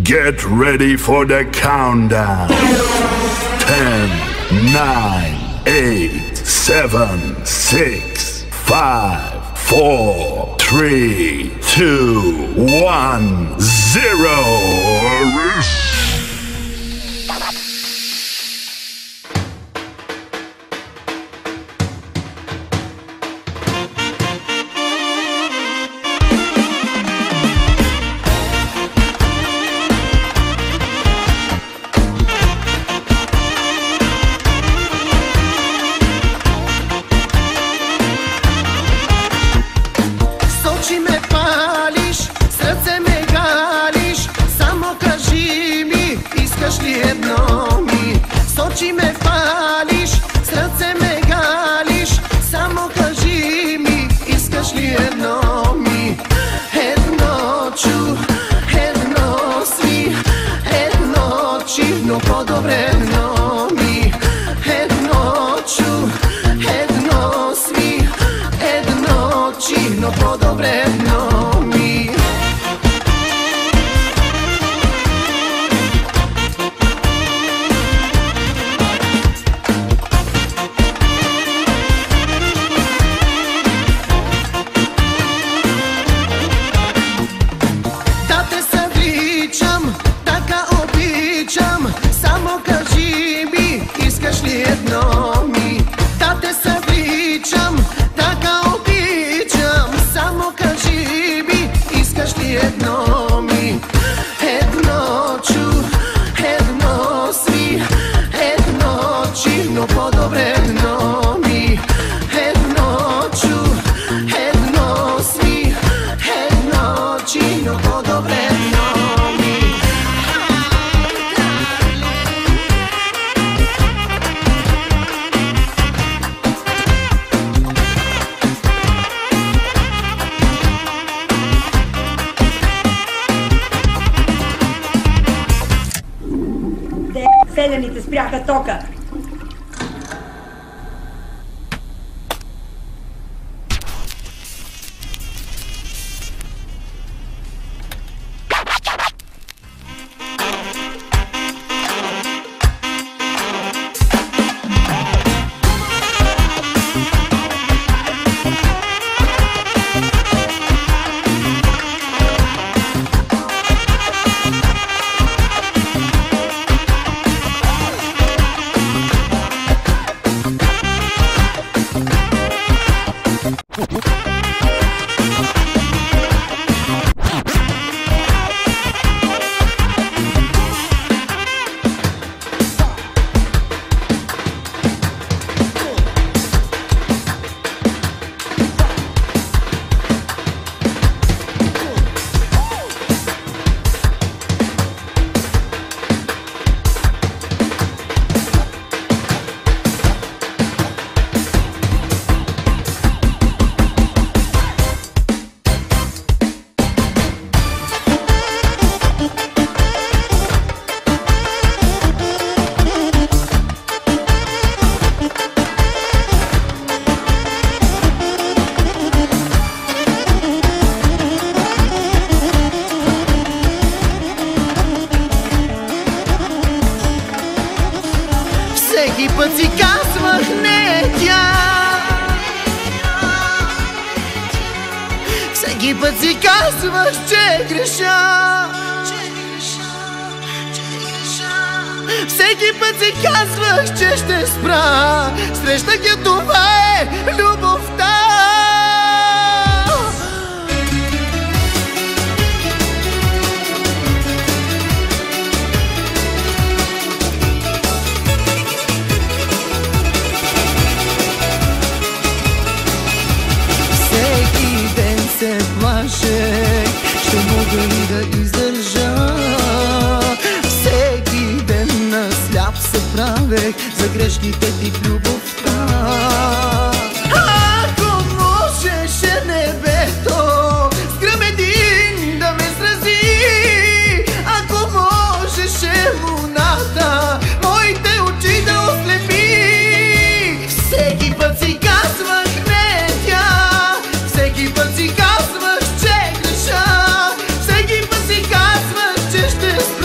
Get ready for the countdown. 10, 9, 8, 7, 6, 5, 4, 3, 2, 1, 0. Селяните спряха тока. Всеки път си казвах не тя, всеки път си казвах, че греша, всеки път си казвах, че ще спра. Срещах я, това е любовта. Ще мога ли да издържа? Всеки ден на сляп се правех за грешките ти в любовта. Ако можеше небето с гръм един да ме срази, ако можеше луната моите очи да ослепи. Всеки път си казвах не тя, всеки път си казвах, че греша, всеки път си казвах, че ще спра.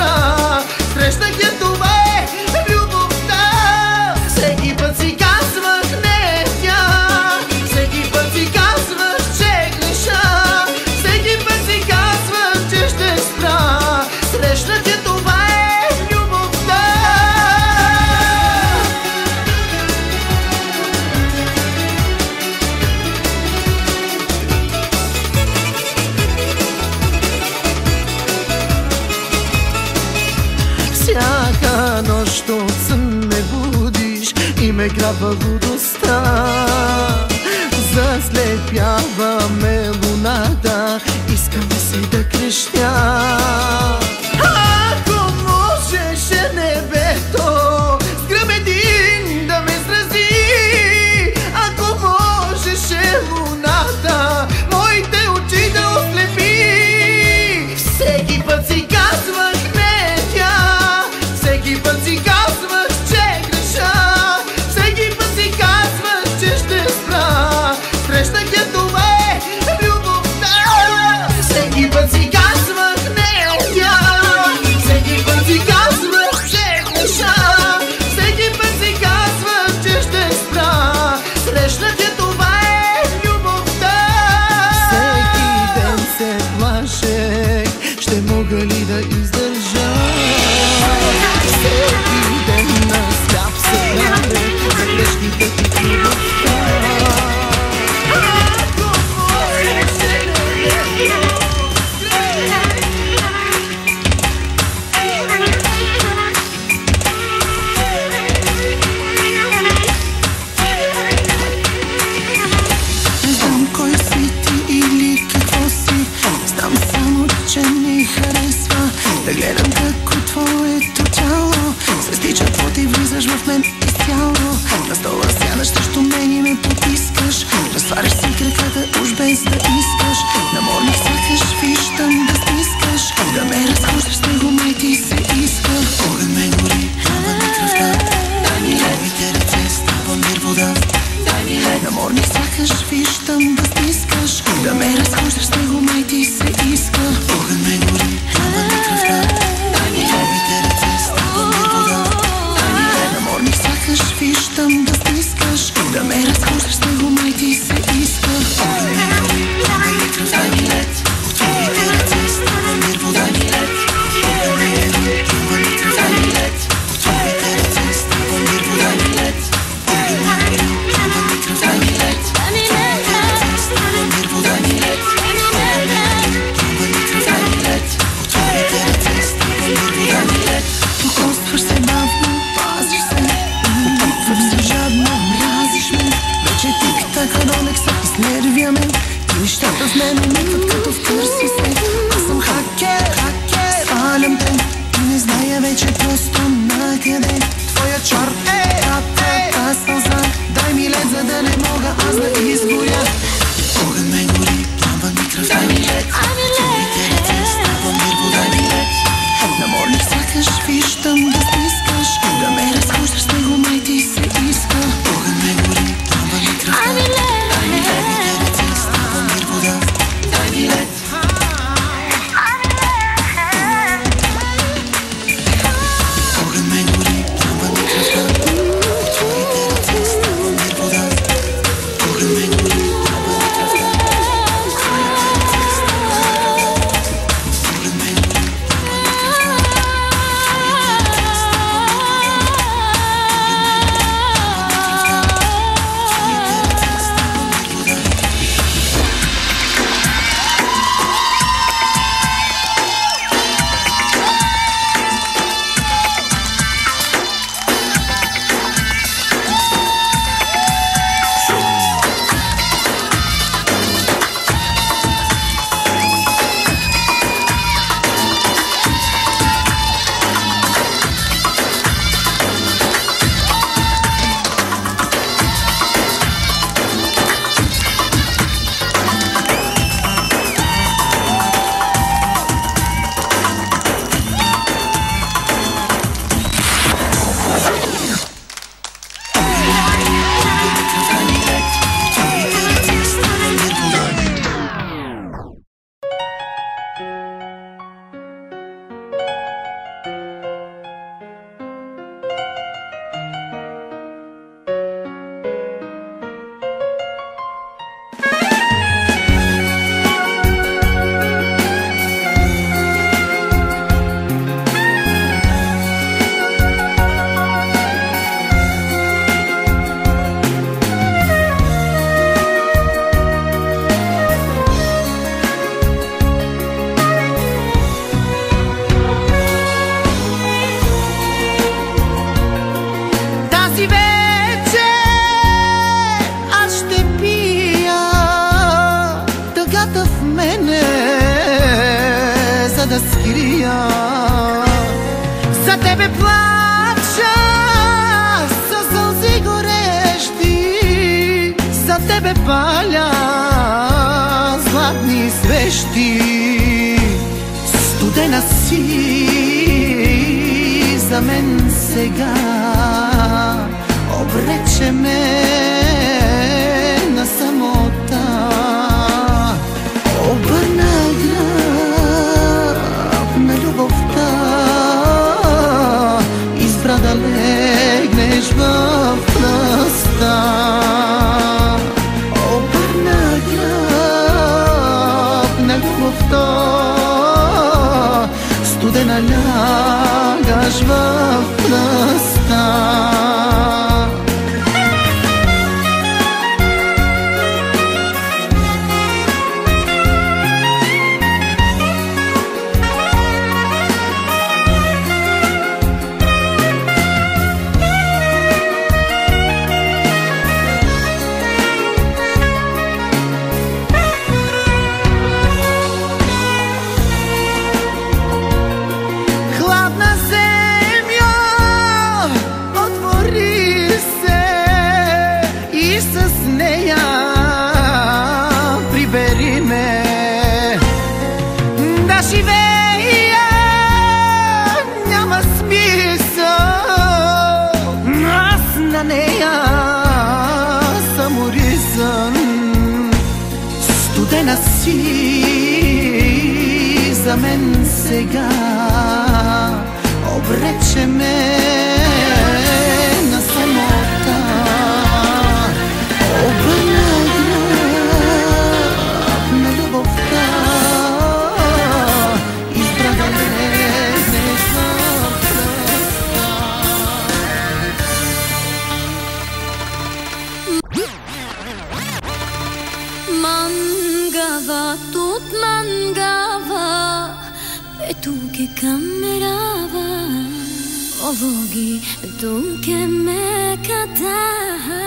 ме грабва лудостта, заслепяваме луната, искаме си да крещя. Ако можеше небето с гръм един да ме срази, ако можеше луната моите очи да ослепи, всеки път си казвах не тя, всеки път си казвах, че греша, всеки път си казвах, че ще спра, срещнах я, това е любовта. Всеки път си казвах не тя, всеки път си казвах, че греша, всеки път си казвах, че ще спра, срещнах я, това е любовта. Всеки ден се плашех, ще мога ли да издържа. Всеки ден на сляп се правех за грешките ти в любовта. Не знам кой си ти или какво си, знам само, че ми харесва да гледам како твоето тяло се стича пот и влизаш в мен изцяло. На стола сядаш срещу мен и ме потискаш, разтваряш си краката уж без да искаш. На морник сякаш виждам да стискаш, да ме разхождаш с него, май ти се иска. Огън ме гори, хвана ми кръвта, дай ми левите ръце, става мир вода. На морник сякаш виждам да стискаш, да ме разхождаш с него, май ти се иска. Огън ме гори, хвана ми кръвта, дай ми левите ръце, става мир вода. На морник сякаш виждам За тебе плача със сълзи горещи, за тебе паля златни свещи. Студена си за мен сега, обрече ме на самота. Обърна гръб на любовта, избра да легнеш в пръста. Обърна гръб на любовта, студена лягаш в пръста. Студена си за мен сега, обрече ме на самота. Обърна гръб на любовта, избра да лезнеш в пръста. Mangava, tot mangava, e tu che cammerava, o voghi, tu che me cadava.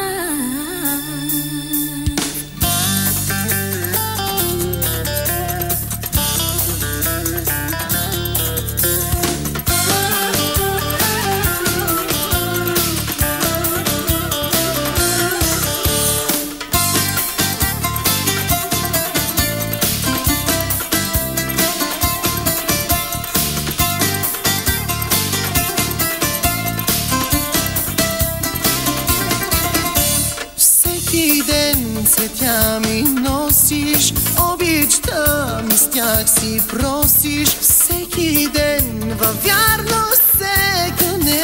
Цветя ми носиш, обичта ми с тях си просиш. Всеки ден във вярност се кънеш.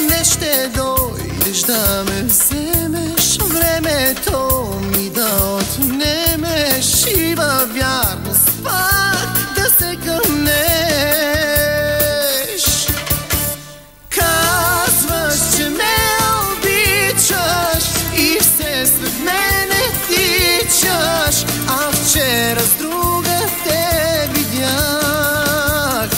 Днес ще дойдеш да ме вземеш, времето ми да отнемеш и във вярност пак да се кънеш. Казваш, че ме и все след мене тичаш, а вчера с друга те видях.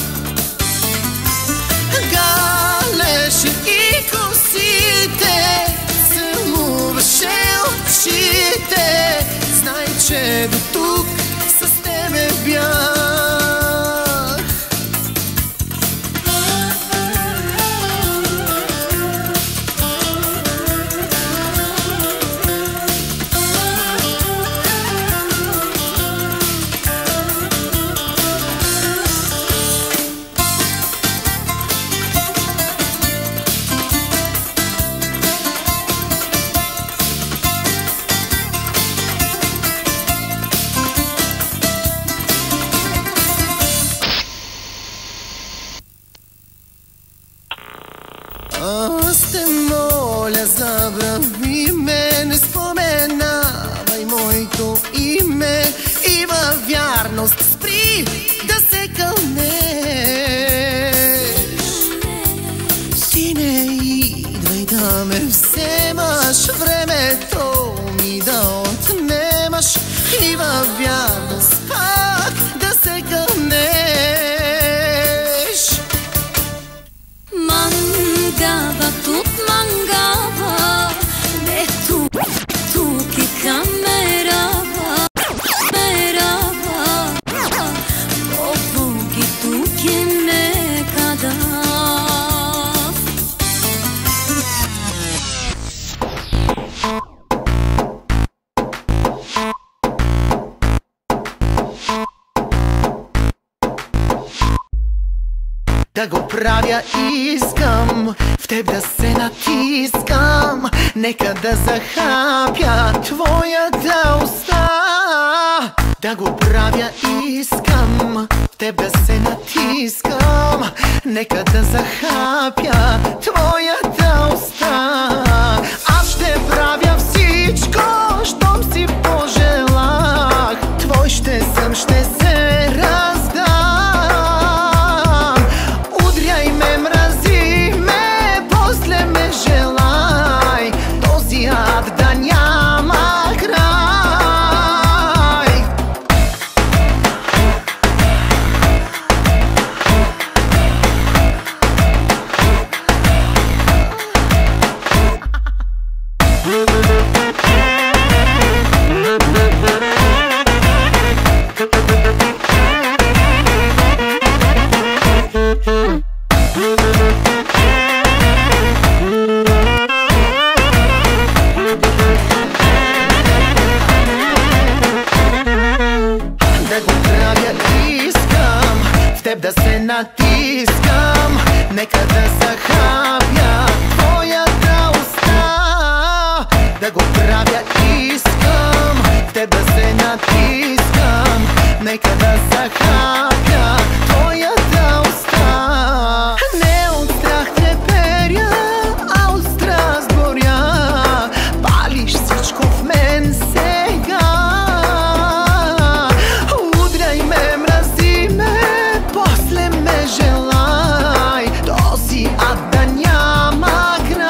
Галеше и косите, целуваше очите, знай, че до тук с тебе бях. Аз те моля, забрави ме, не споменавай моето име и във вярност спри да се кълнеш. Ти не идвай да ме вземаш, времето ми да отнемаш и във вярност пак да се кълнеш. Mangava, tot mangava, e tu che cammerava, да го правя искам, в теб да се натискам, нека да захапя твоята уста. Да го правя искам, в теб да се натискам, нека да захапя твоята уста. Аз ще правя всичко, щом си пожелах, твой ще съм, ще се раздам. Удряй ме, мрази ме, после ме желай, този ад да няма край. Да се натискам, нека да захапя твоята уста. Да го правя искам, в теб да се натискам, нека да захапя твоята уста. Не от страх треперя, а от страст горя, палиш всичко в мен сега. Удряй ме, мрази ме, после ме желай, този ад да няма край.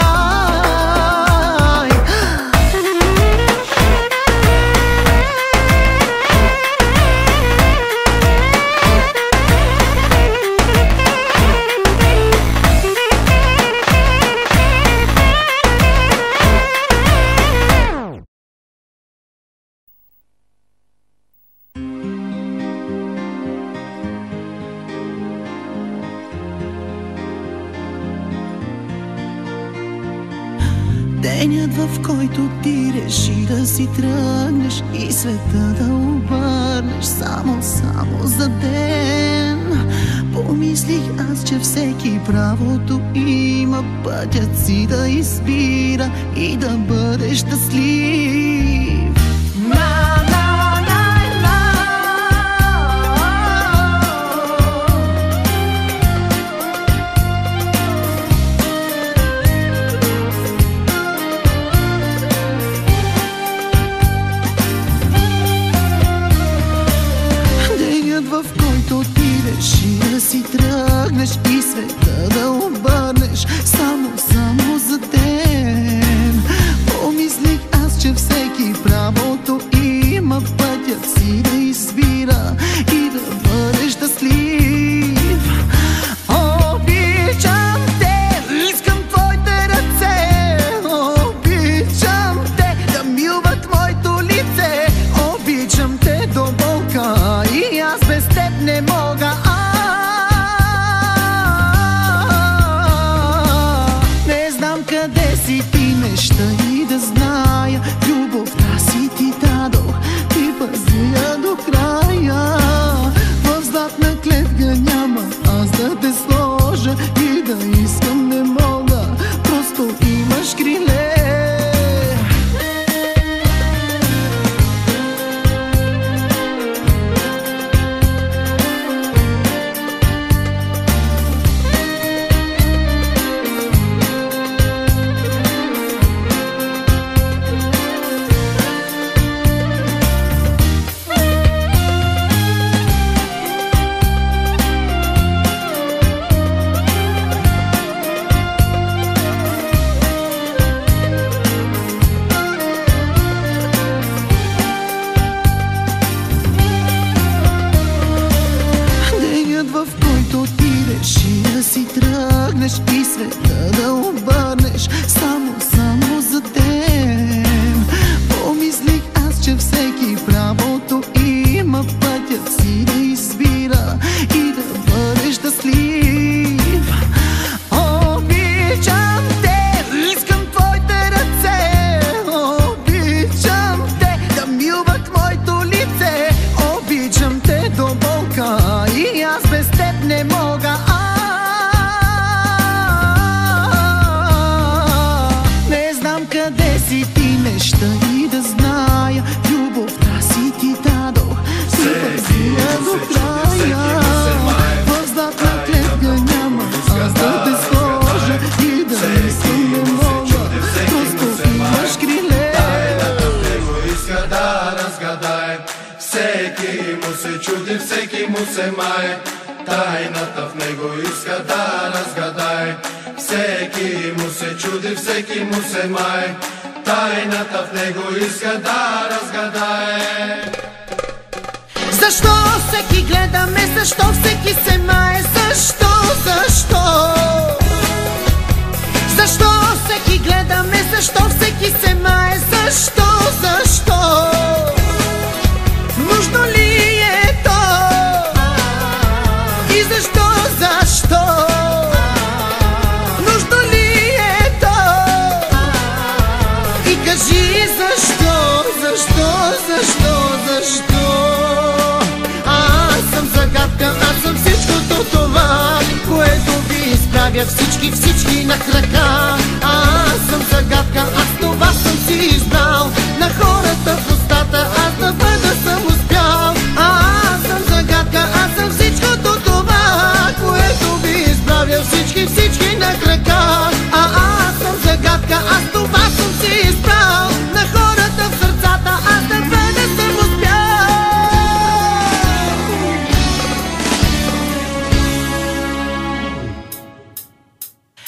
Денят, в който ти реши да си тръгнеш и света да обърнеш само за ден. Помислих аз, че всеки правото има пътят си да избира и да бъде щастлив. В който ти реши да си тръгнеш и света да обърнеш само за ден. Помислих аз, че всеки правото има пътят си да избира и да бъде щастлив. Обичам те, искам твоите ръце, обичам те да милват моето лице, обичам те до болка и аз без теб не мога. Не знам къде си ти, неща и да зная, любовта си ти дадох, ти пази я до края. В златна клетка няма аз да те сложа и да искам не мога, просто имаш криле. В който ти реши да си тръгнеш и света да обърнеш само за ден. Помислих аз, че всеки правото има пътят си да избира и да бъде щастлив. Обичам те, искам твоите ръце, обичам те да милват моето лице, обичам те до болка и аз без теб не мога. всеки му се мае, тайната в него иска да разгадае. Всеки му се чуди, всеки му се мае, тайната в него иска да разгадае. Защо всеки гледаме, защо всеки се мае, защо? Защо всеки гледаме, защо всеки се мае, защо? Нужно ли е то? И защо? Нужно ли е то? И кажи защо? Аз съм загадка, аз съм всичкото това, което ви изправя всички на крака. Аз съм загадка, аз това съм си избрал, на хората в устата аз да бъда съм успял. Аз съм загадка, аз съм всичкото това, което ви изправя всички на крака. Аз съм загадка, аз това съм си избрал, на хората в сърцата аз да бъда съм успял.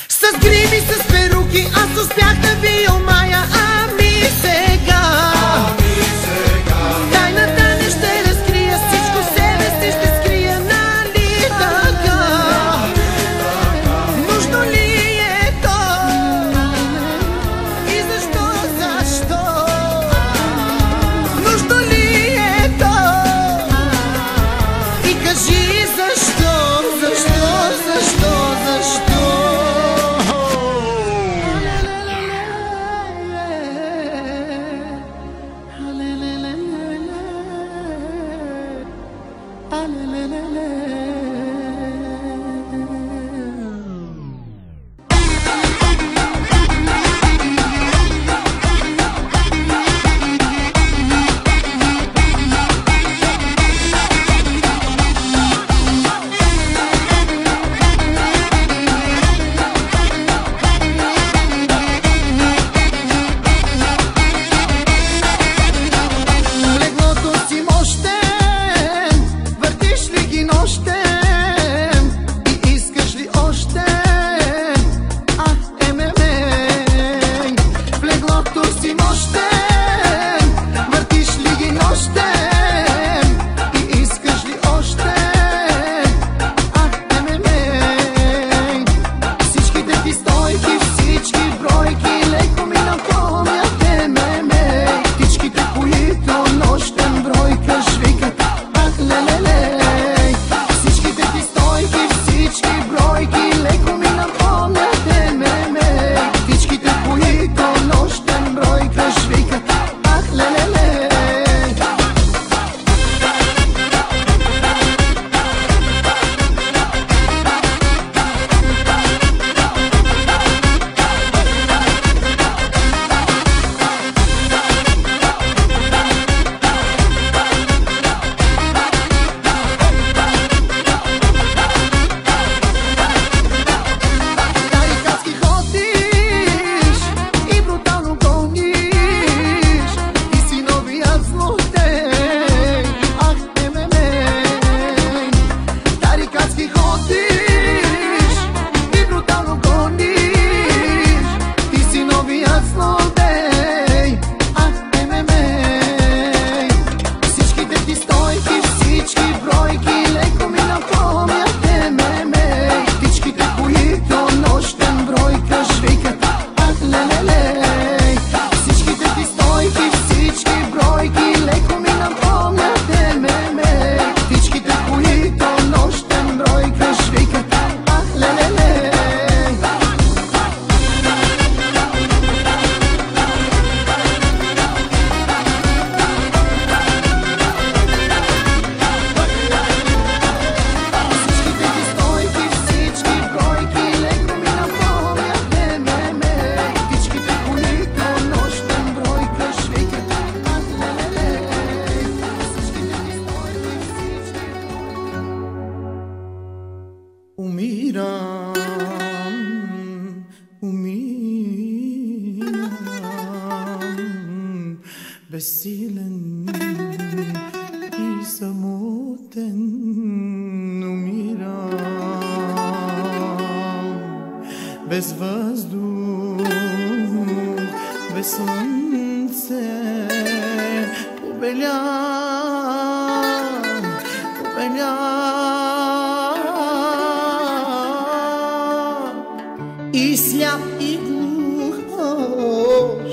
С гриби, с перуки аз успях да ви омая, ами сега тайната не ще разкрия, всичко в себе си ще скрия, нали така? Нужно ли е то? И защо? Нужно ли е то? И кажи защо? безсилен и самотен. без въздух, без слънце, побеля, и сляп и глух,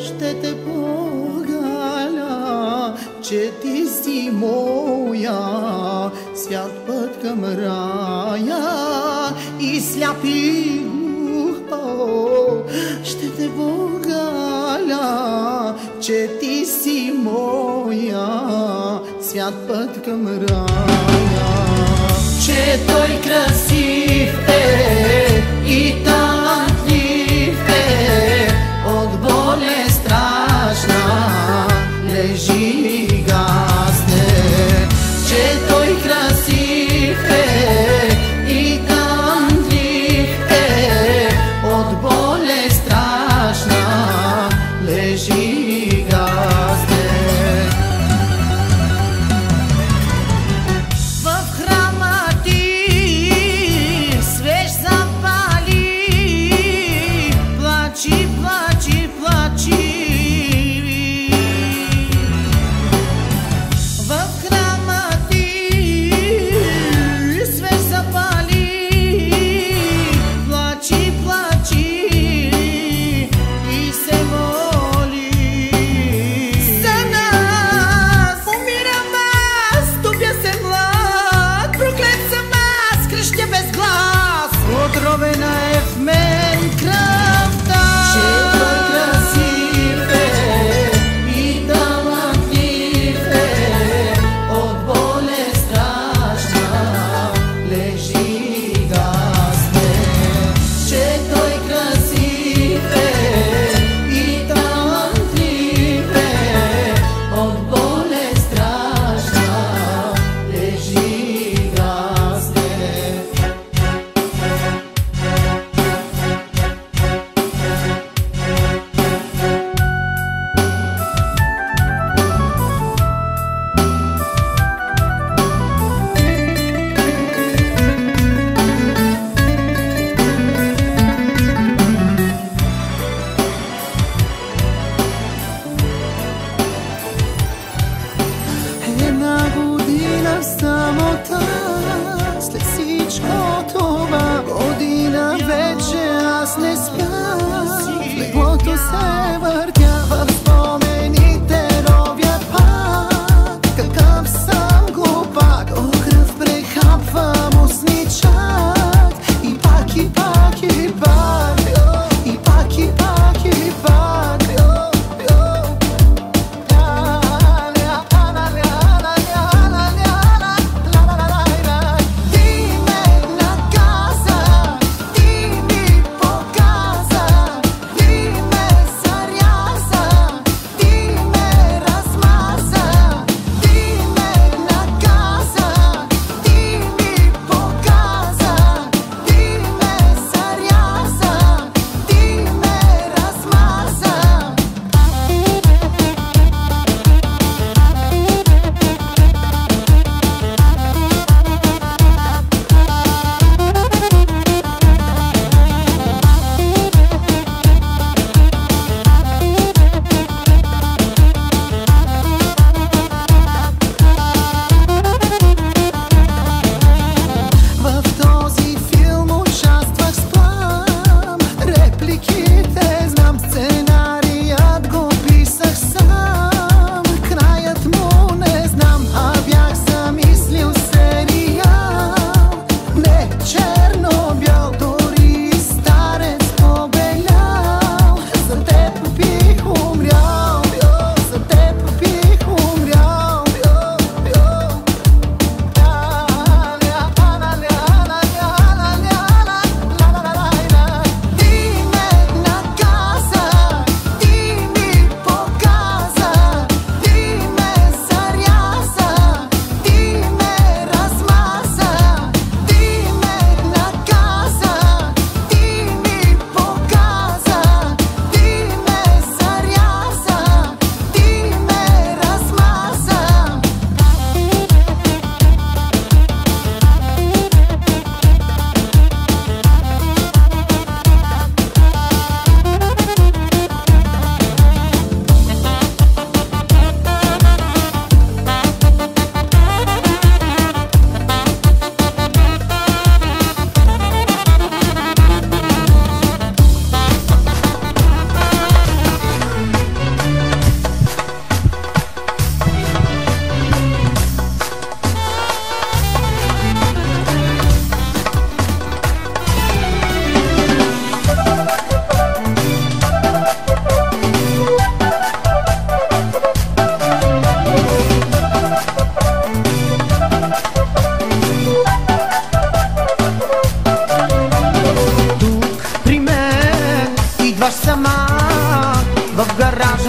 ще те погаля, че ти си моя, свят път към рая. И сляп и глух, ще те погаля, че ти си моя, свят път към рая. Че той красив е и талантлив е, от болест страшна лежи и гасне. Че той красив е и талантлив е, от болест страшна лежи и гасне.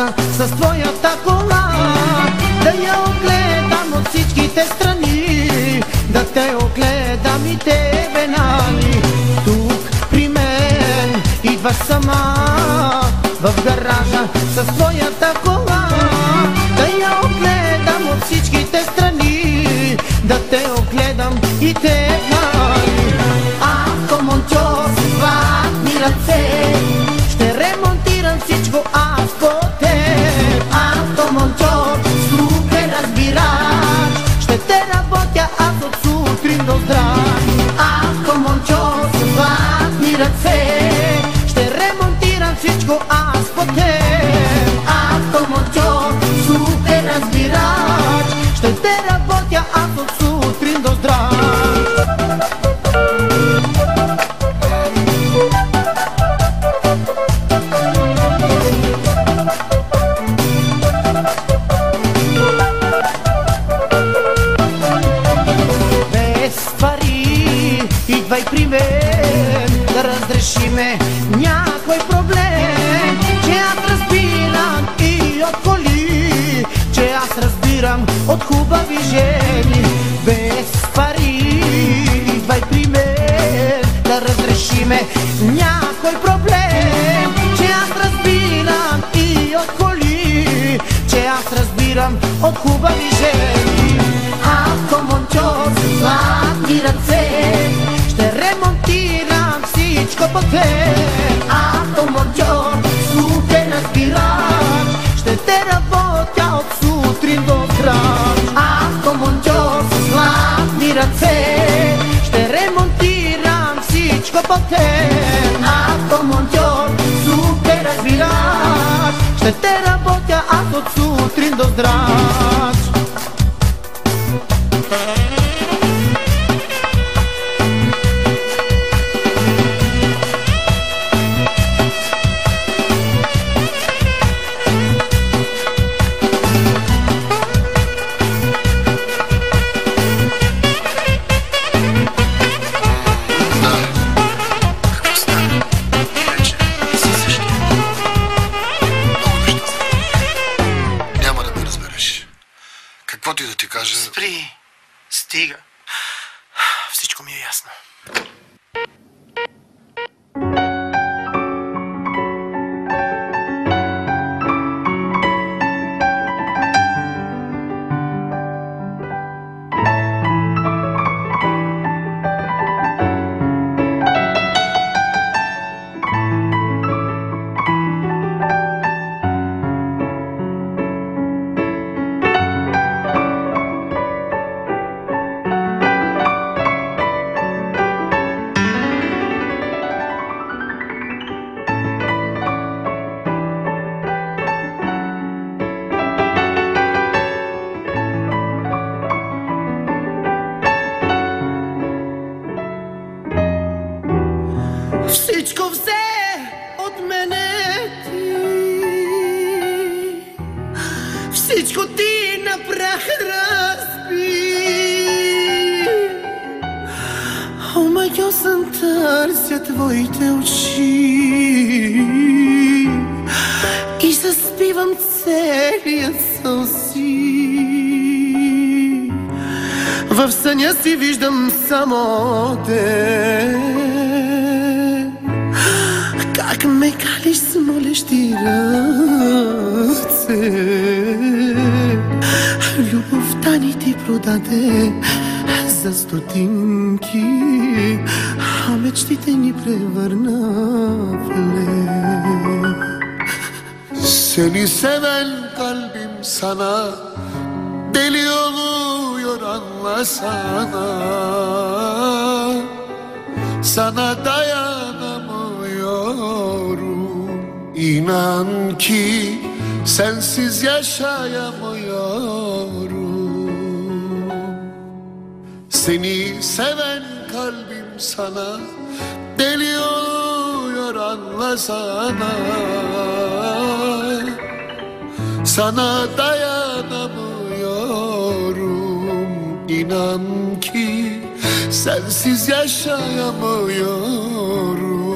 гаража с твоята кола, да я огледам от всичките страни, да те огледам и тебе, нали? Тук при мен идваш сама в гаража с твоята кола, да я огледам от всичките страни, да те огледам и те, нали? Ако монтьор с ватни ръце, ще ремонтирам всичко аз по теб. Ако монтьор с руке разбирач, ще те работя аз от сутрин до здрав. Ако монтьор с ватни ръце, ще ремонтирам всичко аз по теб. Ако монтьор с руке разбирач, ще те работя аз от сутрин до здрав. Идвай при мен да разрешиме някой проблем, че аз разбирам и от коли, че аз разбирам от хубави жени. Без пари идвай при мен да разрешиме някой проблем, че аз разбирам и от коли, че аз разбирам от хубави жени. Ако монтьор с златни ръце, ще ремонтирам всичко по теб. Ако монтьор с руке разбирач, ще те работя от сутрин до здрав. Ако монтьор с златни ръце, ще ремонтирам всичко по теб. Ако монтьор с руке разбирач, ще те работя аз от сутрин до здрав. Какво ти да ти кажа? Спри! Стига! Всичко ми е ясно. Всичко взе от мене ти, всичко ти на прах разби. Омагьосан търся твоите очи и заспивам целият сълзи. В съня си виждам само те, как ме калиш с молещи ръце. Любовта ни ти продаде за стотинки, а мечтите ни превърна в лев. Seni seven kalbim sana deli oluyor anlasana. Sana dayanamıyorum, İnan ki sensiz yaşayamıyorum. Seni seven kalbim sana deli oluyor anlasana. Sana dayanamıyorum, İnan ki sensiz yaşayamıyorum.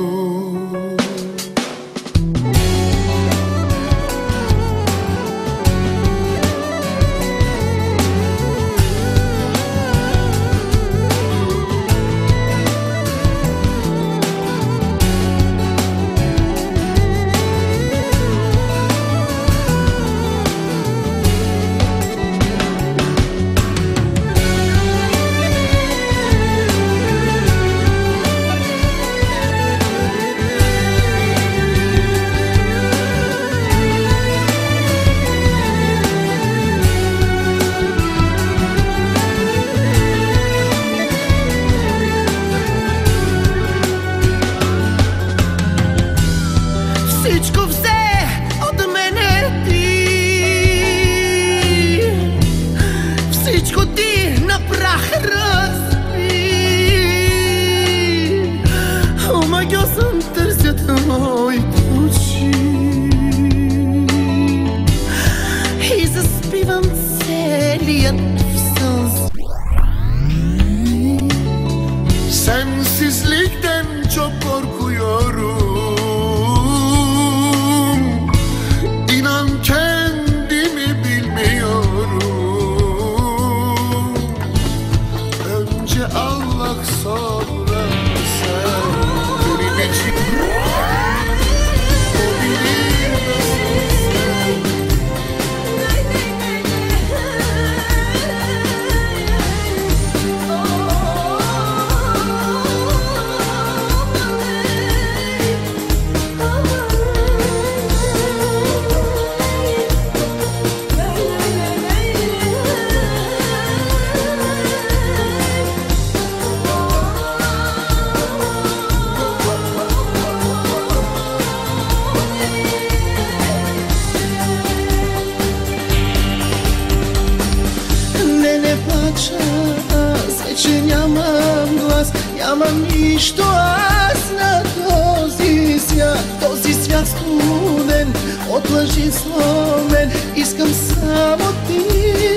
нищо аз на този свят студен, от лъжи сломен. Искам само ти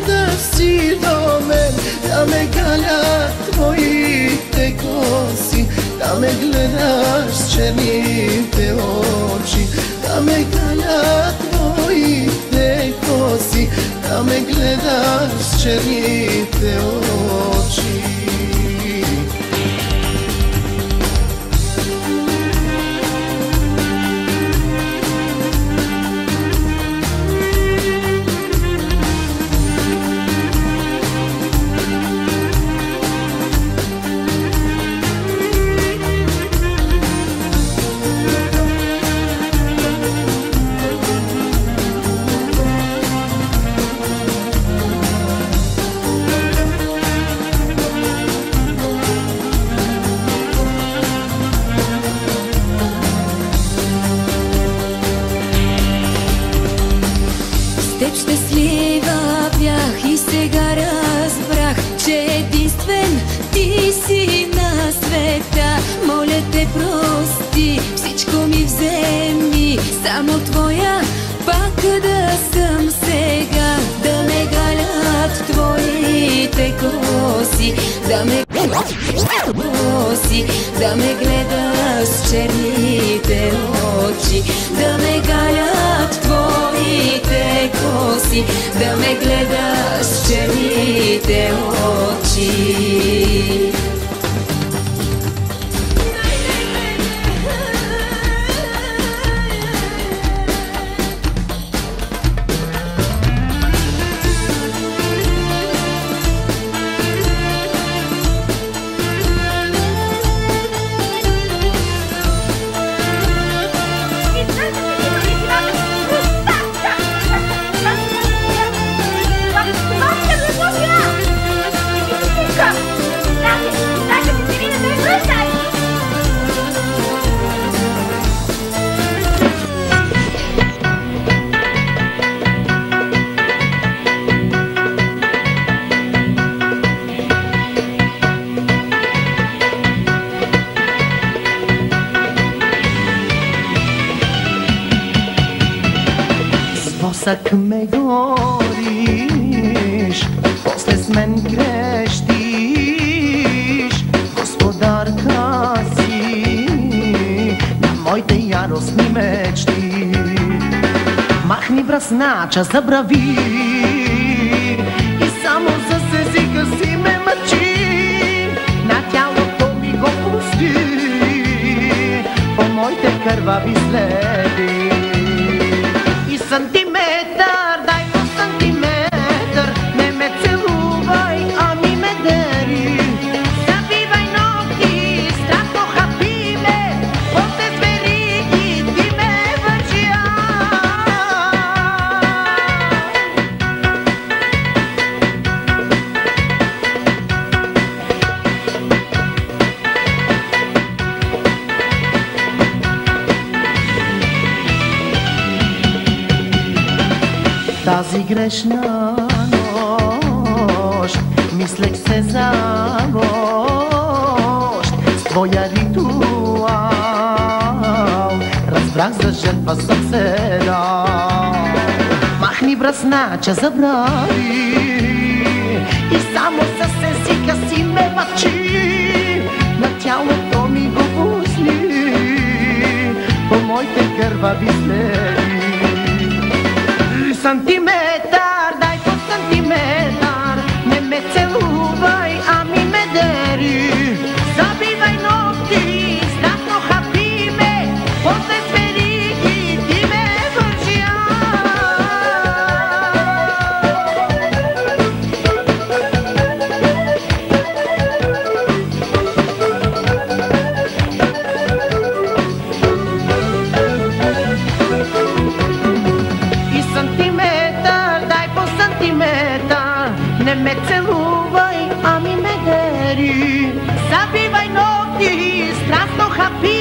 да си до мен, да ме галят твоите коси, да ме гледаш с черните очи, да ме галят твоите коси, да ме гледаш с черните очи. Щастлива бях и сега разбрах, че единствен ти си на света. Моля те, прости, всичко ми вземи, само твоя пак да съм сега. Да ме галят твоите коси, да ме коси, да ме гледаш с черните очи, да ме галят твоите коси, да ме гледаш с черните очи. Посък ме гориш, после с мен крещиш, господарка си на моите яростни мечти. Махни бръснача, забрави и само за сезика си ме мъчи. На тялото ми го пусти по моите кървави следи. И сантиметър, дай по сантиметър, не ме целувай, ами ме дери. Забивай ногти, страшно хапи ме, после с вериги ти ме вържи. Тази грешна нощ мислех се завощ с твоя ритуал. Разбрах за жертва съм се дал. Махни бръснача, забрави и само със езика си ме мъчи. На тялото ми го пусни по моите кървави следи. Сантиметър, дай по сантиметър, не ме целувай, ами ме дери. Забивай ногти, страшно хапи ме, после с вериги ти ме вържи. Не ме целувай, ами ме дери. Забивай ногти, страшно хапи